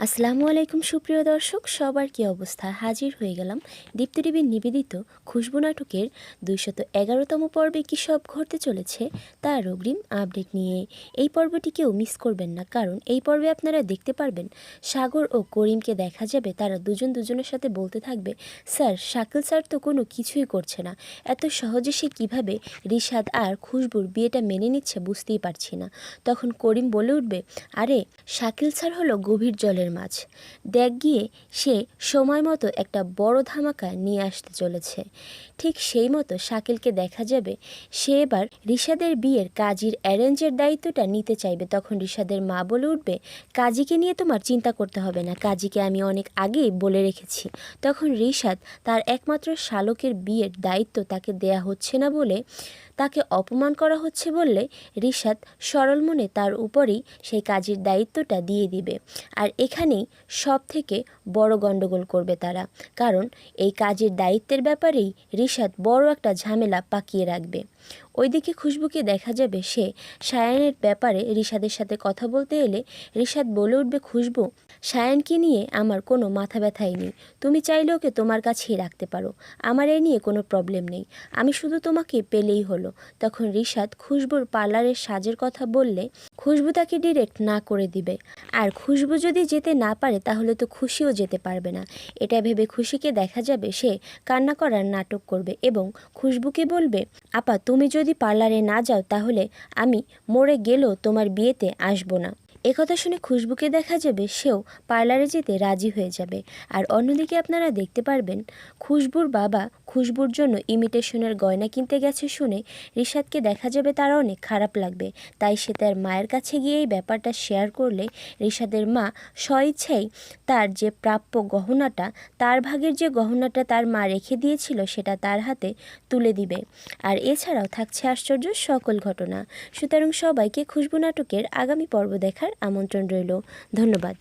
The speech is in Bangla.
আসসালামু আলাইকুম সুপ্রিয় দর্শক, সবার কি অবস্থা? হাজির হয়ে গেলাম দীপ্ত টিভির নিবেদিত খুশবু নাটকের ২১১তম পর্বে কী সব ঘটতে চলেছে তার অগ্রিম আপডেট নিয়ে। এই পর্বটি কেউ মিস করবেন না, কারণ এই পর্বে আপনারা দেখতে পারবেন সাগর ও করিমকে দেখা যাবে তারা দুজনের সাথে বলতে থাকবে, স্যার শাকিল স্যার তো কোনো কিছুই করছে না, এত সহজে সে কীভাবে রিশাদ আর খুশবুর বিয়েটা মেনে নিচ্ছে বুঝতেই পারছি না। তখন করিম বলে উঠবে, আরে শাকিল স্যার হলো গভীর জলের মাছ, দেখ গিয়ে সে সময় মতো একটা বড় ধামাকা নিয়ে আসতে চলেছে। ঠিক সেই মতো শাকিলকে দেখা যাবে সে এবার রিশাদের বিয়ের কাজীর অ্যারেঞ্জের দায়িত্বটা নিতে চাইবে। তখন রিশাদের মা বলে উঠবে, কাজীকে নিয়ে তোমার চিন্তা করতে হবে না, কাজীকে আমি অনেক আগেই বলে রেখেছি। তখন রিশাদ তার একমাত্র শালকের বিয়ের দায়িত্ব তাকে দেয়া হচ্ছে না বলে, তাকে অপমান করা হচ্ছে বললে রিশাদ সরল মনে তার উপরই সেই কাজের দায়িত্বটা দিয়ে দিবে। আর এখানেই সব থেকে বড় গণ্ডগোল করবে তারা, কারণ এই কাজের দায়িত্বের ব্যাপারেই রিশাদ বড় একটা ঝামেলা পাকিয়ে রাখবে। ওইদিকে খুশবুকে দেখা যাবে সে সায়ানের ব্যাপারে রিশাদের সাথে কথা বলতে এলে রিশাদ বলে উঠবে, খুশবু, সায়ানকে নিয়ে আমার কোনো মাথা ব্যথাই নেই, তুমি চাইলে ওকে তোমার কাছেই রাখতে পারো, আমার এ নিয়ে কোনো প্রবলেম নেই, আমি শুধু তোমাকে পেলেই হলো। তখন রিশাদ খুশবুর পার্লারের সাজের কথা বললে খুশবু তাকে ডিরেক্ট না করে দিবে, আর খুশবু যদি যেতে না পারে তাহলে তো খুশিও যেতে পারবে না। এটা ভেবে খুশিকে দেখা যাবে সে কান্না করার নাটক করবে এবং খুশবুকে বলবে, আপা তুমি যদি পার্লারে না যাও তাহলে আমি মরে গেলেও তোমার বিয়েতে আসবো না। একথা শুনে খুশবুকে দেখা যাবে সেও পার্লারে যেতে রাজি হয়ে যাবে। আর অন্যদিকে আপনারা দেখতে পারবেন খুশবুর বাবা খুশবুর জন্য ইমিটেশনের গয়না কিনতে গেছে শুনে রিশাদকে দেখা যাবে তার অনেক খারাপ লাগবে, তাই সে তার মায়ের কাছে গিয়ে এই ব্যাপারটা শেয়ার করলে রিশাদের মা স্বইচ্ছাই তার যে প্রাপ্য গহনাটা, তার ভাগের যে গহনাটা তার মা রেখে দিয়েছিল সেটা তার হাতে তুলে দিবে। আর এছাড়াও থাকছে আশ্চর্য সকল ঘটনা। সুতরাং সবাইকে খুশবু নাটকের আগামী পর্ব দেখার আমন্ত্রণ রইল। ধন্যবাদ।